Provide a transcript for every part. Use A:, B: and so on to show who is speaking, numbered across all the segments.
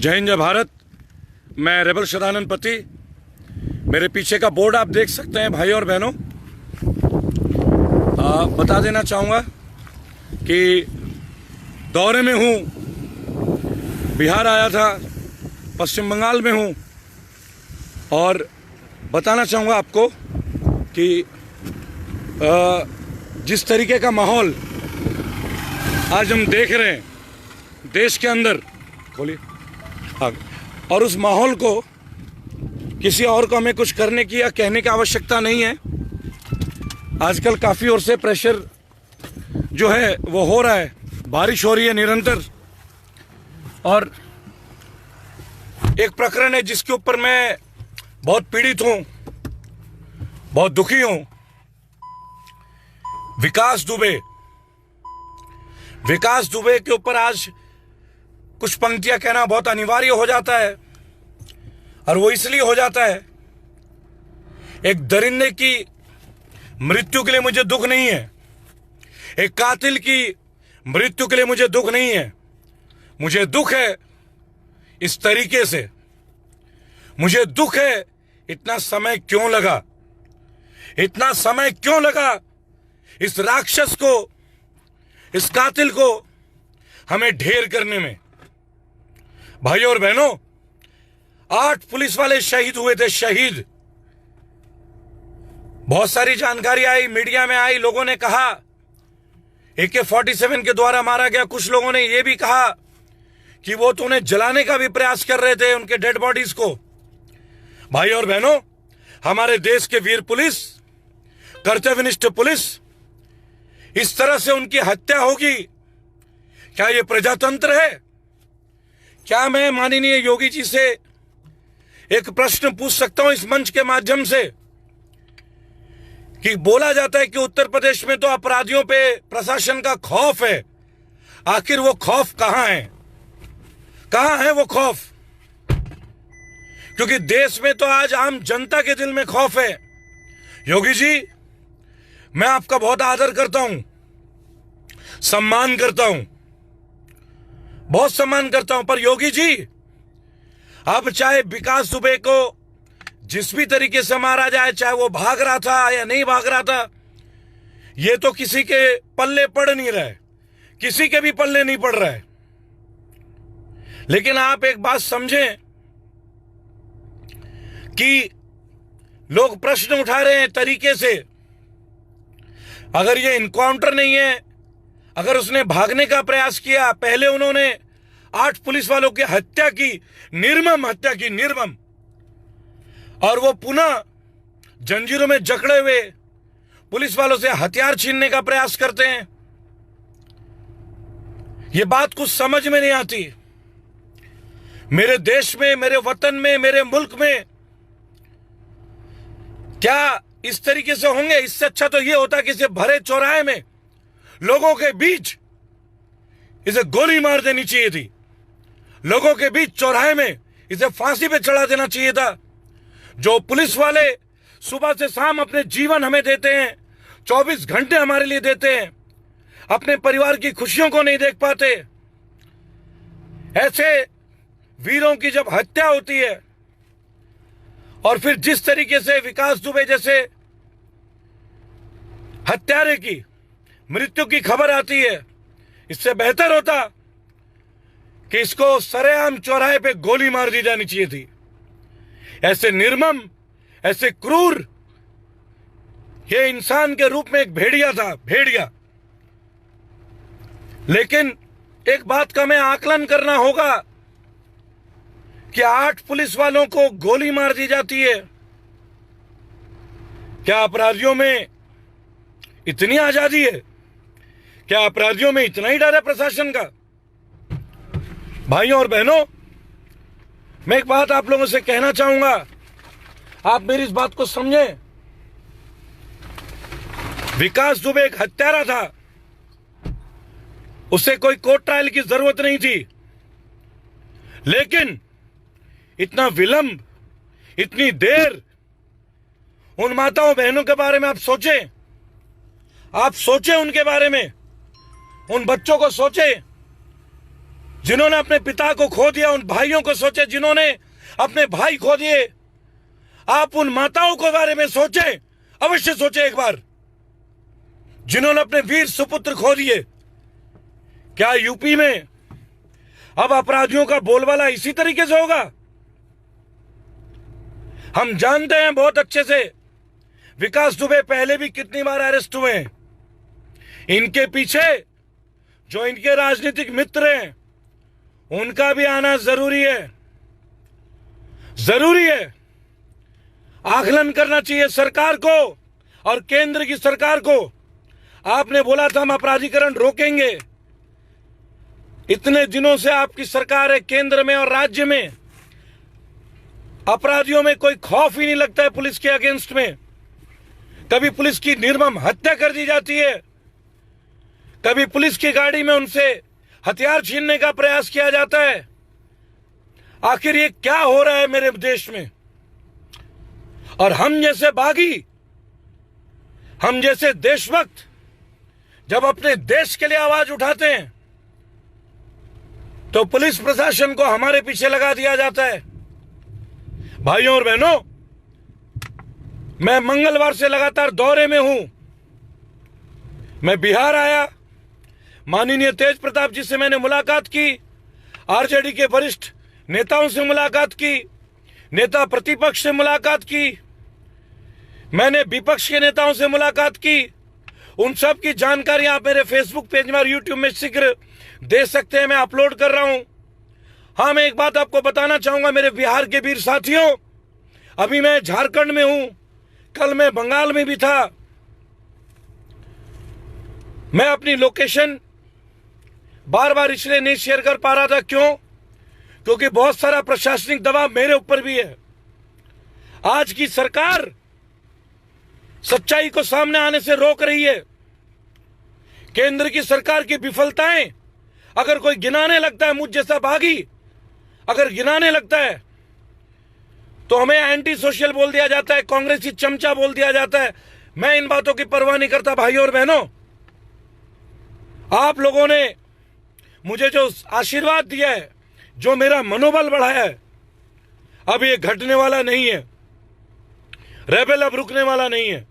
A: जय हिंद जय भारत। मैं रेबल सदानंद पति। मेरे पीछे का बोर्ड आप देख सकते हैं भाई और बहनों। बता देना चाहूँगा कि दौरे में हूँ, बिहार आया था, पश्चिम बंगाल में हूँ और बताना चाहूँगा आपको कि जिस तरीके का माहौल आज हम देख रहे हैं देश के अंदर, खोलिए, और उस माहौल को किसी और को हमें कुछ करने की या कहने की आवश्यकता नहीं है। आजकल काफ़ी ओर से प्रेशर जो है वो हो रहा है, बारिश हो रही है निरंतर, और एक प्रकरण है जिसके ऊपर मैं बहुत पीड़ित हूँ, बहुत दुखी हूँ। विकास दुबे के ऊपर आज कुछ पंक्तियां कहना बहुत अनिवार्य हो जाता है, और वो इसलिए हो जाता है, एक दरिंदे की मृत्यु के लिए मुझे दुख नहीं है, एक कातिल की मृत्यु के लिए मुझे दुख नहीं है। मुझे दुख है इस तरीके से, मुझे दुख है इतना समय क्यों लगा, इतना समय क्यों लगा इस राक्षस को, इस कातिल को हमें ढेर करने में। भाइयों और बहनों, 8 पुलिस वाले शहीद हुए थे, शहीद। बहुत सारी जानकारी आई, मीडिया में आई, लोगों ने कहा AK-47 के द्वारा मारा गया। कुछ लोगों ने यह भी कहा कि वो तो उन्हें जलाने का भी प्रयास कर रहे थे, उनके डेड बॉडीज को। भाइयों और बहनों, हमारे देश के वीर पुलिस, कर्तव्यनिष्ठ पुलिस, इस तरह से उनकी हत्या होगी, क्या यह प्रजातंत्र है? क्या मैं माननीय योगी जी से एक प्रश्न पूछ सकता हूं इस मंच के माध्यम से कि बोला जाता है कि उत्तर प्रदेश में तो अपराधियों पे प्रशासन का खौफ है, आखिर वो खौफ कहां है? कहां है वो खौफ? क्योंकि देश में तो आज आम जनता के दिल में खौफ है। योगी जी, मैं आपका बहुत आदर करता हूं, सम्मान करता हूं, बहुत सम्मान करता हूं, पर योगी जी, अब चाहे विकास दुबे को जिस भी तरीके से मारा जाए, चाहे वो भाग रहा था या नहीं भाग रहा था, ये तो किसी के पल्ले पड़ नहीं रहा है, किसी के भी पल्ले नहीं पड़ रहा है। लेकिन आप एक बात समझें कि लोग प्रश्न उठा रहे हैं तरीके से, अगर ये इनकाउंटर नहीं है, अगर उसने भागने का प्रयास किया, पहले उन्होंने 8 पुलिस वालों की हत्या की, निर्मम हत्या की, निर्मम, और वो पुनः जंजीरों में जकड़े हुए पुलिस वालों से हथियार छीनने का प्रयास करते हैं। ये बात कुछ समझ में नहीं आती। मेरे देश में, मेरे वतन में, मेरे मुल्क में क्या इस तरीके से होंगे? इससे अच्छा तो ये होता कि इसे भरे चौराहे में लोगों के बीच इसे गोली मार देनी चाहिए थी, लोगों के बीच चौराहे में इसे फांसी पे चढ़ा देना चाहिए था। जो पुलिस वाले सुबह से शाम अपने जीवन हमें देते हैं, 24 घंटे हमारे लिए देते हैं, अपने परिवार की खुशियों को नहीं देख पाते, ऐसे वीरों की जब हत्या होती है और फिर जिस तरीके से विकास दुबे जैसे हत्यारे की मृत्यु की खबर आती है, इससे बेहतर होता कि इसको सरेआम चौराहे पे गोली मार दी जानी चाहिए थी। ऐसे निर्मम, ऐसे क्रूर, ये इंसान के रूप में एक भेड़िया था, भेड़िया। लेकिन एक बात का हमें आकलन करना होगा कि 8 पुलिस वालों को गोली मार दी जाती है। क्या अपराधियों में इतनी आजादी है? क्या अपराधियों में इतना ही डर है प्रशासन का? भाइयों और बहनों, मैं एक बात आप लोगों से कहना चाहूंगा, आप मेरी इस बात को समझें। विकास दुबे एक हत्यारा था, उसे कोई कोर्ट ट्रायल की जरूरत नहीं थी, लेकिन इतना विलंब, इतनी देर, उन माताओं बहनों के बारे में आप सोचें, आप सोचें उनके बारे में, उन बच्चों को सोचें जिन्होंने अपने पिता को खो दिया, उन भाइयों को सोचे जिन्होंने अपने भाई खो दिए। आप उन माताओं के बारे में सोचें, अवश्य सोचें एक बार, जिन्होंने अपने वीर सुपुत्र खो दिए। क्या यूपी में अब अपराधियों का बोलबाला इसी तरीके से होगा? हम जानते हैं बहुत अच्छे से विकास दुबे पहले भी कितनी बार अरेस्ट हुए हैं। इनके पीछे जो इनके राजनीतिक मित्र हैं, उनका भी आना जरूरी है, जरूरी है। आकलन करना चाहिए सरकार को और केंद्र की सरकार को। आपने बोला था हम अपराधीकरण रोकेंगे। इतने दिनों से आपकी सरकार है केंद्र में और राज्य में, अपराधियों में कोई खौफ ही नहीं लगता है पुलिस के अगेंस्ट में। कभी पुलिस की निर्मम हत्या कर दी जाती है, कभी पुलिस की गाड़ी में उनसे हथियार छीनने का प्रयास किया जाता है। आखिर ये क्या हो रहा है मेरे देश में? और हम जैसे बागी, हम जैसे देशभक्त जब अपने देश के लिए आवाज उठाते हैं तो पुलिस प्रशासन को हमारे पीछे लगा दिया जाता है। भाइयों और बहनों, मैं मंगलवार से लगातार दौरे में हूं। मैं बिहार आया, माननीय तेज प्रताप जी से मैंने मुलाकात की, आरजेडी के वरिष्ठ नेताओं से मुलाकात की, नेता प्रतिपक्ष से मुलाकात की, मैंने विपक्ष के नेताओं से मुलाकात की। उन सब की जानकारी आप मेरे फेसबुक पेज में और यूट्यूब में शीघ्र दे सकते हैं, मैं अपलोड कर रहा हूं। हाँ, मैं एक बात आपको बताना चाहूंगा मेरे बिहार के वीर साथियों, अभी मैं झारखंड में हूं, कल मैं बंगाल में भी था। मैं अपनी लोकेशन बार बार इसलिए नहीं शेयर कर पा रहा था, क्यों? क्योंकि बहुत सारा प्रशासनिक दबाव मेरे ऊपर भी है। आज की सरकार सच्चाई को सामने आने से रोक रही है। केंद्र की सरकार की विफलताएं अगर कोई गिनाने लगता है, मुझ जैसा बागी अगर गिनाने लगता है, तो हमें एंटी सोशल बोल दिया जाता है, कांग्रेसी चमचा बोल दिया जाता है। मैं इन बातों की परवाह नहीं करता। भाइयों और बहनों, आप लोगों ने मुझे जो आशीर्वाद दिया है, जो मेरा मनोबल बढ़ाया है, अब ये घटने वाला नहीं है। रेबेल अब रुकने वाला नहीं है।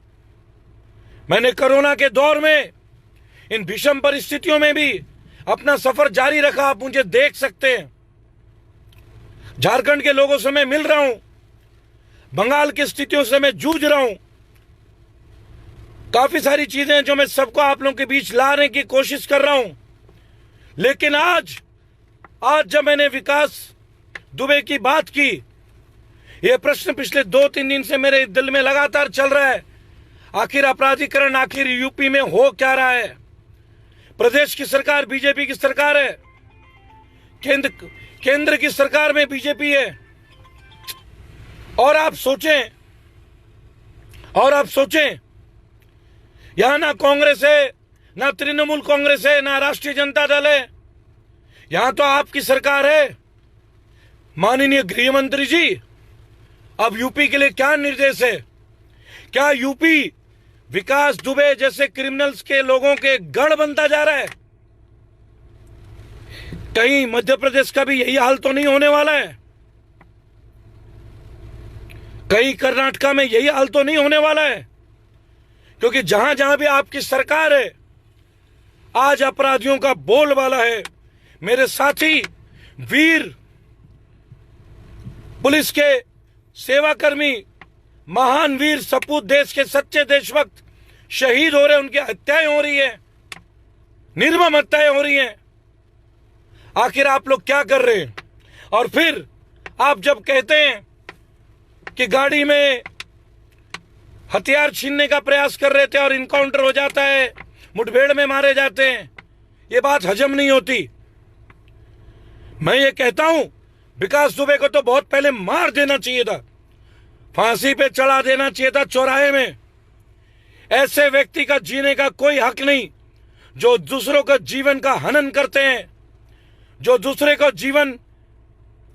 A: मैंने कोरोना के दौर में इन विषम परिस्थितियों में भी अपना सफर जारी रखा। आप मुझे देख सकते हैं। झारखंड के लोगों से मैं मिल रहा हूं, बंगाल की स्थितियों से मैं जूझ रहा हूं। काफी सारी चीजें जो मैं सबको आप लोगों के बीच लाने की कोशिश कर रहा हूं। लेकिन आज जब मैंने विकास दुबे की बात की, यह प्रश्न पिछले 2-3 दिन से मेरे दिल में लगातार चल रहा है। आखिर अपराधीकरण आखिर यूपी में हो क्या रहा है? प्रदेश की सरकार बीजेपी की सरकार है, केंद्र की सरकार में बीजेपी है। और आप सोचें, यहां ना कांग्रेस है, ना तृणमूल कांग्रेस है, ना राष्ट्रीय जनता दल है, यहां तो आपकी सरकार है। माननीय गृह मंत्री जी, अब यूपी के लिए क्या निर्देश है? क्या यूपी विकास दुबे जैसे क्रिमिनल्स के लोगों के गढ़ बनता जा रहा है? कहीं मध्य प्रदेश का भी यही हाल तो नहीं होने वाला है? कहीं कर्नाटका में यही हाल तो नहीं होने वाला है? क्योंकि जहां जहां भी आपकी सरकार है, आज अपराधियों का बोलबाला है। मेरे साथी वीर पुलिस के सेवाकर्मी, महान वीर सपूत, देश के सच्चे देशभक्त शहीद हो रहे हैं, उनकी हत्याएं हो रही है, निर्मम हत्याएं हो रही हैं। आखिर आप लोग क्या कर रहे हैं? और फिर आप जब कहते हैं कि गाड़ी में हथियार छीनने का प्रयास कर रहे थे और इनकाउंटर हो जाता है, मुठभेड़ में मारे जाते हैं, ये बात हजम नहीं होती। मैं ये कहता हूं, विकास दुबे को तो बहुत पहले मार देना चाहिए था, फांसी पे चढ़ा देना चाहिए था चौराहे में। ऐसे व्यक्ति का जीने का कोई हक नहीं, जो दूसरों का जीवन का हनन करते हैं, जो दूसरे को जीवन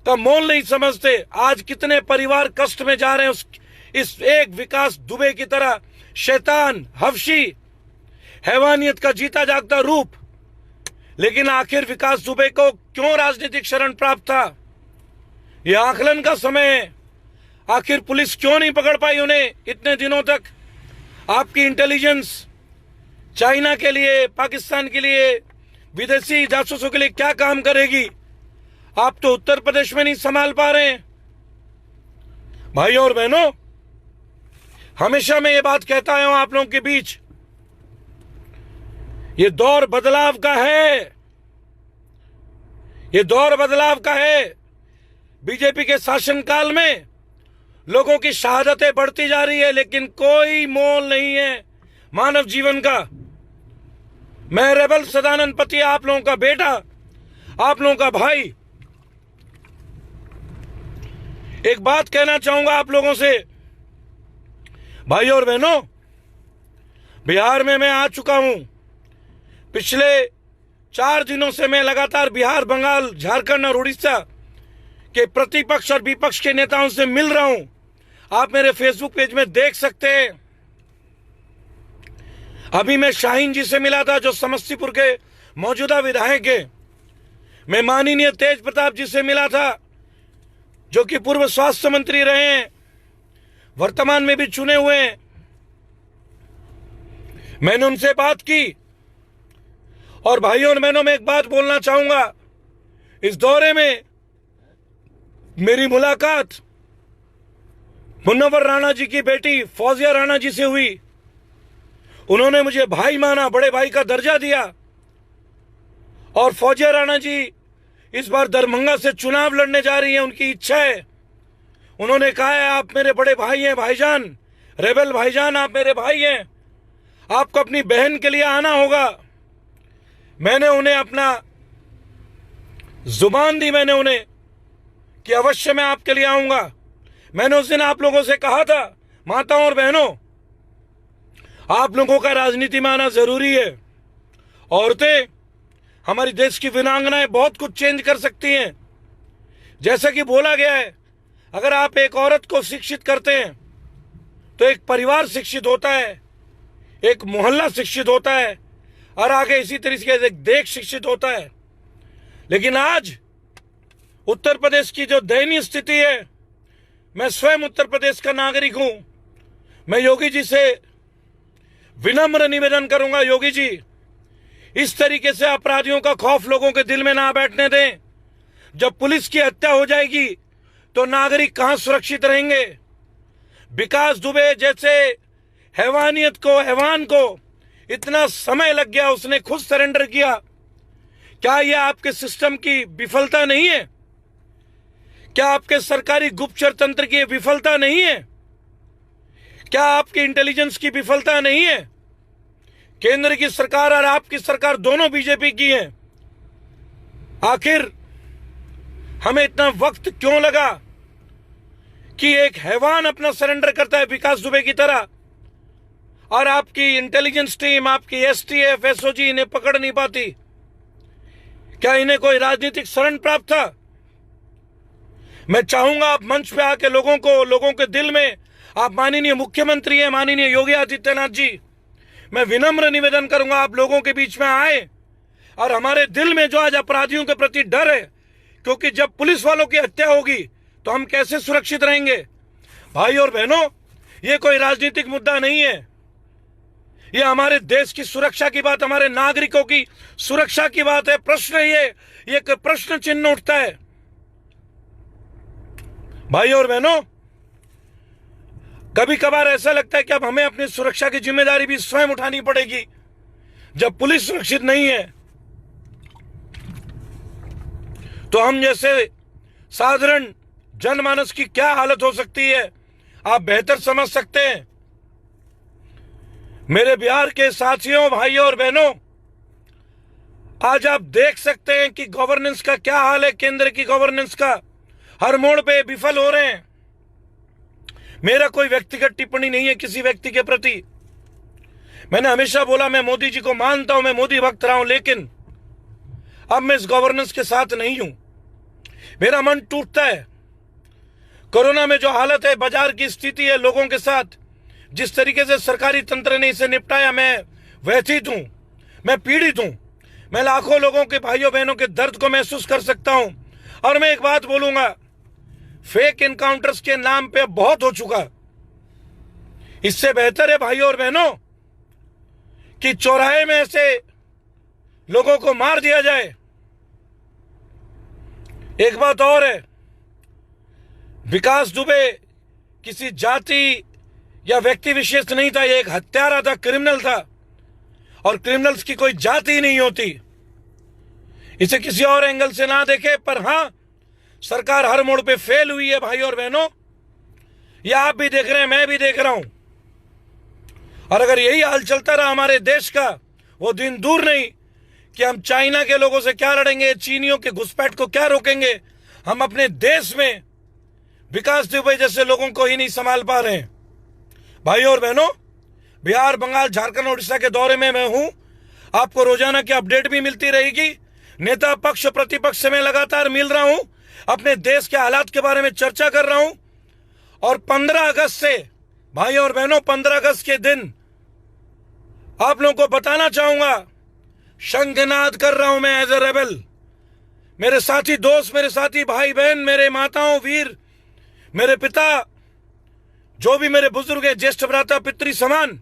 A: का मोल नहीं समझते। आज कितने परिवार कष्ट में जा रहे हैं इस एक विकास दुबे की तरह शैतान, हवशी, हैवानियत का जीता जागता रूप लेकिन आखिर विकास दुबे को क्यों राजनीतिक शरण प्राप्त था, यह आकलन का समय है। आखिर पुलिस क्यों नहीं पकड़ पाई उन्हें इतने दिनों तक। आपकी इंटेलिजेंस चाइना के लिए, पाकिस्तान के लिए, विदेशी जासूसों के लिए क्या काम करेगी। आप तो उत्तर प्रदेश में नहीं संभाल पा रहे हैं। भाइयों और बहनों, हमेशा मैं ये बात कहता आया हूं आप लोगों के बीच, ये दौर बदलाव का है, ये दौर बदलाव का है। बीजेपी के शासनकाल में लोगों की शहादतें बढ़ती जा रही है, लेकिन कोई मोल नहीं है मानव जीवन का। मैं रेबल सदानंद पति, आप लोगों का बेटा, आप लोगों का भाई, एक बात कहना चाहूंगा आप लोगों से। भाइयों और बहनों, बिहार में मैं आ चुका हूं। पिछले 4 दिनों से मैं लगातार बिहार, बंगाल, झारखंड और उड़ीसा के प्रतिपक्ष और विपक्ष के नेताओं से मिल रहा हूं। आप मेरे फेसबुक पेज में देख सकते हैं। अभी मैं शाहीन जी से मिला था, जो समस्तीपुर के मौजूदा विधायक हैं। मैं माननीय तेज प्रताप जी से मिला था, जो कि पूर्व स्वास्थ्य मंत्री रहे हैं, वर्तमान में भी चुने हुए हैं। मैंने उनसे बात की। और भाइयों और बहनों, मैं एक बात बोलना चाहूंगा। इस दौरे में मेरी मुलाकात मुन्नवर राणा जी की बेटी फौजिया राणा जी से हुई। उन्होंने मुझे भाई माना, बड़े भाई का दर्जा दिया। और फौजिया राणा जी इस बार दरभंगा से चुनाव लड़ने जा रही हैं, उनकी इच्छा है। उन्होंने कहा है, आप मेरे बड़े भाई हैं भाईजान, रेबल भाईजान, आप मेरे भाई हैं, आपको अपनी बहन के लिए आना होगा। मैंने उन्हें अपना जुबान दी, मैंने उन्हें कि अवश्य मैं आपके लिए आऊंगा। मैंने उस दिन आप लोगों से कहा था, माताओं और बहनों, आप लोगों का राजनीति में आना जरूरी है। औरतें, हमारी देश की वीरांगनाएं बहुत कुछ चेंज कर सकती हैं। जैसा कि बोला गया है, अगर आप एक औरत को शिक्षित करते हैं तो एक परिवार शिक्षित होता है, एक मोहल्ला शिक्षित होता है, और आगे इसी तरीके से एक देश शिक्षित होता है। लेकिन आज उत्तर प्रदेश की जो दयनीय स्थिति है, मैं स्वयं उत्तर प्रदेश का नागरिक हूं। मैं योगी जी से विनम्र निवेदन करूंगा, योगी जी, इस तरीके से अपराधियों का खौफ लोगों के दिल में ना बैठने दें। जब पुलिस की हत्या हो जाएगी तो नागरिक कहां सुरक्षित रहेंगे। विकास दुबे जैसे हैवान को इतना समय लग गया, उसने खुद सरेंडर किया। क्या यह आपके सिस्टम की विफलता नहीं है? क्या आपके सरकारी गुप्तचर तंत्र की विफलता नहीं है? क्या आपकी इंटेलिजेंस की विफलता नहीं है? केंद्र की सरकार और आपकी सरकार दोनों बीजेपी की है। आखिर हमें इतना वक्त क्यों लगा कि एक हैवान अपना सरेंडर करता है विकास दुबे की तरह, और आपकी इंटेलिजेंस टीम, आपकी एसटीएफ, एसओजी इन्हें पकड़ नहीं पाती? क्या इन्हें कोई राजनीतिक शरण प्राप्त था? मैं चाहूंगा आप मंच पे आके लोगों के दिल में, आप माननीय मुख्यमंत्री हैं, माननीय योगी आदित्यनाथ जी, मैं विनम्र निवेदन करूंगा, आप लोगों के बीच में आए और हमारे दिल में जो आज अपराधियों के प्रति डर है, क्योंकि जब पुलिस वालों की हत्या होगी तो हम कैसे सुरक्षित रहेंगे। भाई और बहनों, ये कोई राजनीतिक मुद्दा नहीं है, ये हमारे देश की सुरक्षा की बात, हमारे नागरिकों की सुरक्षा की बात है। प्रश्न ये एक प्रश्न चिन्ह उठता है। भाई और बहनों, कभी कभार ऐसा लगता है कि अब हमें अपनी सुरक्षा की जिम्मेदारी भी स्वयं उठानी पड़ेगी। जब पुलिस सुरक्षित नहीं है तो हम जैसे साधारण जनमानस की क्या हालत हो सकती है, आप बेहतर समझ सकते हैं। मेरे बिहार के साथियों, भाइयों और बहनों, आज आप देख सकते हैं कि गवर्नेंस का क्या हाल है। केंद्र की गवर्नेंस का हर मोड़ पे विफल हो रहे हैं। मेरा कोई व्यक्तिगत टिप्पणी नहीं है किसी व्यक्ति के प्रति। मैंने हमेशा बोला, मैं मोदी जी को मानता हूं, मैं मोदी भक्त रहा हूं, लेकिन अब मैं इस गवर्नेंस के साथ नहीं हूं। मेरा मन टूटता है। कोरोना में जो हालत है, बाजार की स्थिति है, लोगों के साथ जिस तरीके से सरकारी तंत्र ने इसे निपटाया, मैं व्यथित हूं, मैं पीड़ित हूं। मैं लाखों लोगों के भाइयों बहनों के दर्द को महसूस कर सकता हूं। और मैं एक बात बोलूंगा, फेक एनकाउंटर्स के नाम पे बहुत हो चुका। इससे बेहतर है भाइयों और बहनों कि चौराहे में ऐसे लोगों को मार दिया जाए। एक बात और है, विकास दुबे किसी जाति या व्यक्ति विशेष नहीं था, ये एक हत्यारा था, क्रिमिनल था। और क्रिमिनल्स की कोई जाति नहीं होती। इसे किसी और एंगल से ना देखे, पर हां, सरकार हर मोड़ पे फेल हुई है भाई और बहनों। ये आप भी देख रहे हैं, मैं भी देख रहा हूं। और अगर यही हाल चलता रहा हमारे देश का, वो दिन दूर नहीं कि हम चाइना के लोगों से क्या लड़ेंगे, चीनियों के घुसपैठ को क्या रोकेंगे। हम अपने देश में विकास दुबे जैसे लोगों को ही नहीं संभाल पा रहे हैं। भाइयों और बहनों, बिहार, बंगाल, झारखंड, उड़ीसा के दौरे में मैं हूं। आपको रोजाना की अपडेट भी मिलती रहेगी। नेता पक्ष प्रतिपक्ष से मैं लगातार मिल रहा हूं, अपने देश के हालात के बारे में चर्चा कर रहा हूं। और 15 अगस्त से भाइयों और बहनों, 15 अगस्त के दिन आप लोगों को बताना चाहूंगा, शंखनाद कर रहा हूं मैं एज ए रेबल। मेरे साथी दोस्त, मेरे साथी भाई बहन, मेरे माताओं, वीर, मेरे पिता, जो भी मेरे बुजुर्ग हैं, ज्येष्ठ भ्राता, पितृ समान,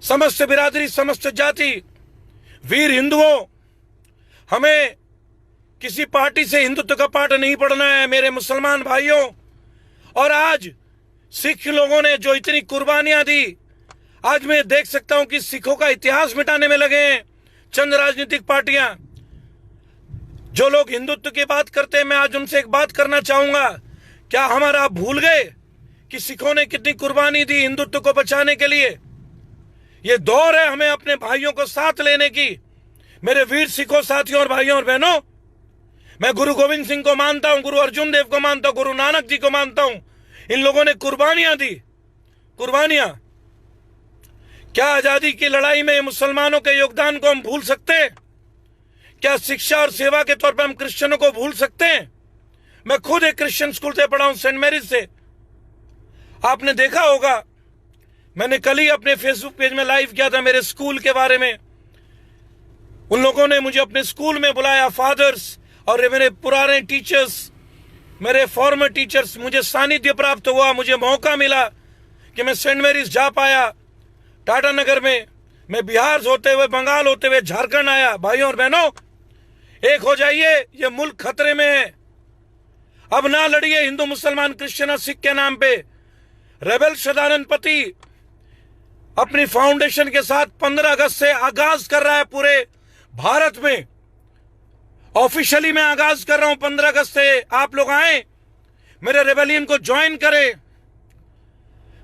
A: समस्त बिरादरी, समस्त जाति, वीर हिंदुओं, हमें किसी पार्टी से हिंदुत्व का पाठ नहीं पढ़ना है मेरे मुसलमान भाइयों। और आज सिख लोगों ने जो इतनी कुर्बानियां दी, आज मैं देख सकता हूं कि सिखों का इतिहास मिटाने में लगे हैं चंद राजनीतिक पार्टियां। जो लोग हिंदुत्व की बात करते हैं, मैं आज उनसे एक बात करना चाहूंगा, क्या हमारा आप भूल गए कि सिखों ने कितनी कुर्बानी दी हिंदुत्व को बचाने के लिए। ये दौर है हमें अपने भाइयों को साथ लेने की। मेरे वीर सिखों साथियों और भाइयों और बहनों, मैं गुरु गोविंद सिंह को मानता हूं, गुरु अर्जुन देव को मानता हूं, गुरु नानक जी को मानता हूं। इन लोगों ने कुर्बानियां दी, कुर्बानियां। क्या आजादी की लड़ाई में मुसलमानों के योगदान को हम भूल सकते हैं? क्या शिक्षा और सेवा के तौर पर हम क्रिश्चियनों को भूल सकते हैं? मैं खुद एक क्रिश्चियन स्कूल से पढ़ा हूं, सेंट मैरीज से। आपने देखा होगा, मैंने कल ही अपने फेसबुक पेज में लाइव किया था मेरे स्कूल के बारे में। उन लोगों ने मुझे अपने स्कूल में बुलाया, फादर्स और मेरे पुराने टीचर्स, मेरे फॉर्मर टीचर्स, मुझे सानिध्य प्राप्त हुआ, मुझे मौका मिला कि मैं सेंट मैरीज जा पाया टाटा नगर में। मैं बिहार होते हुए, बंगाल होते हुए झारखंड आया। भाइयों और बहनों, एक हो जाइए, ये मुल्क खतरे में है। अब ना लड़िए हिंदू, मुसलमान, क्रिश्चियन और सिख के नाम पे। रेबल सदानंद पति अपनी फाउंडेशन के साथ 15 अगस्त से आगाज कर रहा है पूरे भारत में। ऑफिशियली मैं आगाज कर रहा हूं 15 अगस्त से। आप लोग आए, मेरे रेबेलियन को ज्वाइन करें,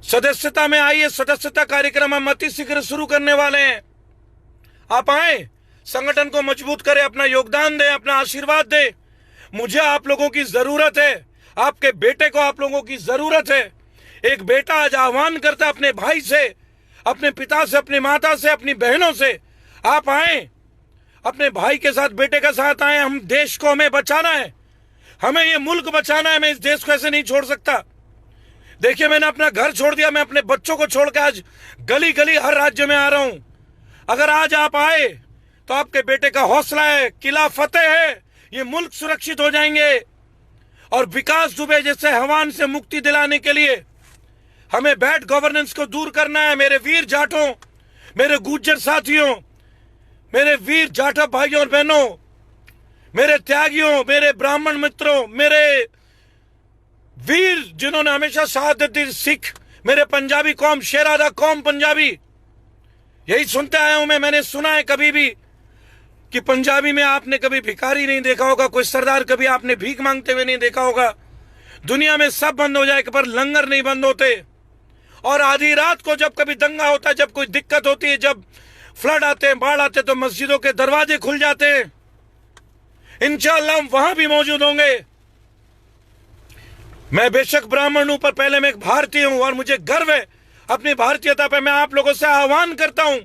A: सदस्यता में आइए। सदस्यता कार्यक्रम हम अति शीघ्र शुरू करने वाले हैं। आप आए, संगठन को मजबूत करें, अपना योगदान दें, अपना आशीर्वाद दें। मुझे आप लोगों की जरूरत है, आपके बेटे को आप लोगों की जरूरत है। एक बेटा आज आह्वान करता है अपने भाई से, अपने पिता से, अपनी माता से, अपनी बहनों से, आप आए, अपने भाई के साथ, बेटे के साथ आए। हम देश को हमें बचाना है, हमें ये मुल्क बचाना है। मैं इस देश को ऐसे नहीं छोड़ सकता। देखिए, मैंने अपना घर छोड़ दिया, मैं अपने बच्चों को छोड़कर आज गली गली हर राज्य में आ रहा हूं। अगर आज आप आए तो आपके बेटे का हौसला है, किला फतेह है, ये मुल्क सुरक्षित हो जाएंगे। और विकास दुबे जैसे हैवान से मुक्ति दिलाने के लिए हमें बैड गवर्नेंस को दूर करना है। मेरे वीर जाटों, मेरे गुज्जर साथियों, मेरे वीर जाटा भाइयों और बहनों, मेरे त्यागियों, मेरे ब्राह्मण मित्रों, मेरे वीर जिन्होंने हमेशा शहादत दी, सिख, मेरे पंजाबी कौम, शेरादा कौम पंजाबी, यही सुनते आया हूं मैं। मैंने सुना है कभी भी कि पंजाबी में आपने कभी भिखारी नहीं देखा होगा, कोई सरदार कभी आपने भीख मांगते हुए नहीं देखा होगा। दुनिया में सब बंद हो जाए पर लंगर नहीं बंद होते। और आधी रात को जब कभी दंगा होता है, जब कोई दिक्कत होती है, जब फ्लड आते हैं, बाढ़ आते हैं, तो मस्जिदों के दरवाजे खुल जाते हैं। इंशाअल्लाह हम वहां भी मौजूद होंगे। मैं बेशक ब्राह्मण हूं, पर पहले मैं एक भारतीय हूं और मुझे गर्व है अपनी भारतीयता पे। मैं आप लोगों से आह्वान करता हूं,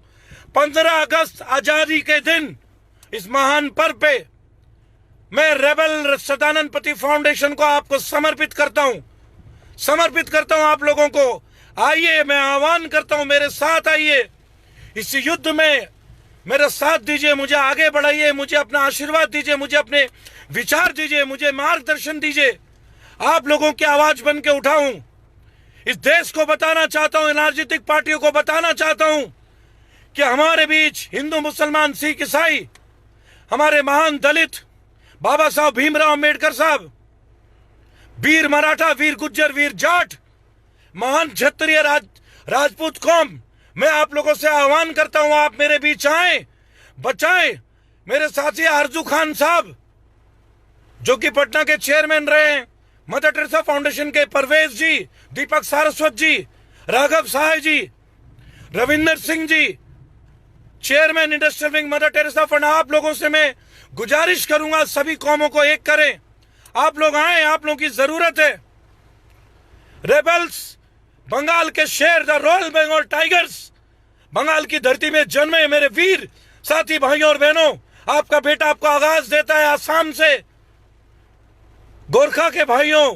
A: 15 अगस्त आजादी के दिन, इस महान पर्व पे मैं रेबल सदानंद पति फाउंडेशन को आपको समर्पित करता हूं आप लोगों को। आइए, मैं आह्वान करता हूं, मेरे साथ आइए। इस युद्ध में मेरा साथ दीजिए, मुझे आगे बढ़ाइए, मुझे अपना आशीर्वाद दीजिए, मुझे अपने विचार दीजिए, मुझे मार्गदर्शन दीजिए। आप लोगों की आवाज बन के उठाऊं। इस देश को बताना चाहता हूं, राजनीतिक पार्टियों को बताना चाहता हूं कि हमारे बीच हिंदू, मुसलमान, सिख, ईसाई, हमारे महान दलित बाबा साहब भीमराव अंबेडकर साहब, वीर मराठा, वीर गुज्जर, वीर जाट, महान क्षत्रिय राजपूत कौम, मैं आप लोगों से आह्वान करता हूं, आप मेरे बीच आए, बचाएं। मेरे साथी आरजू खान साहब, जो कि पटना के चेयरमैन रहे हैं, मदर टेरेसा फाउंडेशन के Parvez ji, Deepak Saraswat ji, Raghav Sahay ji, Ravinder Singh ji, chairman industrial wing Mother Teresa fund, आप लोगों से मैं गुजारिश करूंगा, सभी कौमों को एक करें। आप लोग आए, आप लोगों की जरूरत है। रेबल्स, बंगाल के शेर, the royal Bengal tigers, Bengal की धरती में जन्मे मेरे वीर साथी भाइयों और बहनों, आपका बेटा आपको आगाज देता है आसाम से, गोरखा के भाइयों,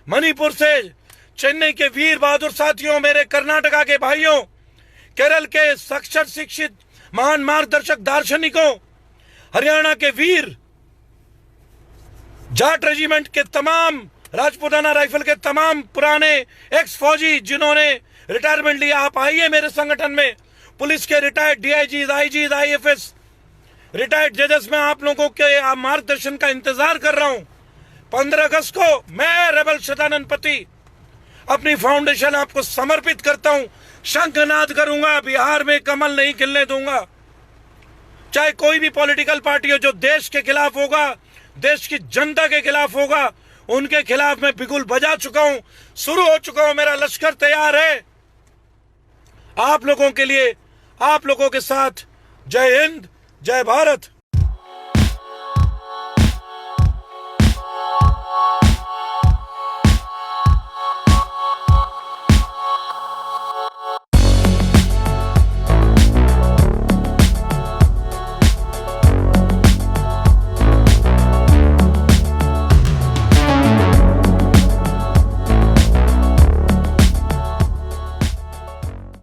A: मणिपुर से, चेन्नई के वीर बहादुर साथियों, मेरे कर्नाटका के भाइयों, केरल के साक्षर शिक्षित महान मार्गदर्शक दार्शनिकों, हरियाणा के वीर, जाट रेजिमेंट के तमाम, राजपूताना राइफल के तमाम पुराने एक्स फौजी जिन्होंने रिटायरमेंट लिया, आप आइए मेरे संगठन में। पुलिस के retired DIG, IG, IFS, retired जजेस, में आप लोगों के मार्गदर्शन का इंतजार कर रहा हूं। 15 अगस्त को मैं रेबल शतानंद पति अपनी फाउंडेशन आपको समर्पित करता हूं। शंखनाद करूंगा, बिहार में कमल नहीं खिलने दूंगा। चाहे कोई भी पॉलिटिकल पार्टी हो जो देश के खिलाफ होगा, देश की जनता के खिलाफ होगा, उनके खिलाफ मैं बिगुल बजा चुका हूं, शुरू हो चुका हूं, मेरा लश्कर तैयार है आप लोगों के लिए, आप लोगों के साथ। जय हिंद, जय भारत।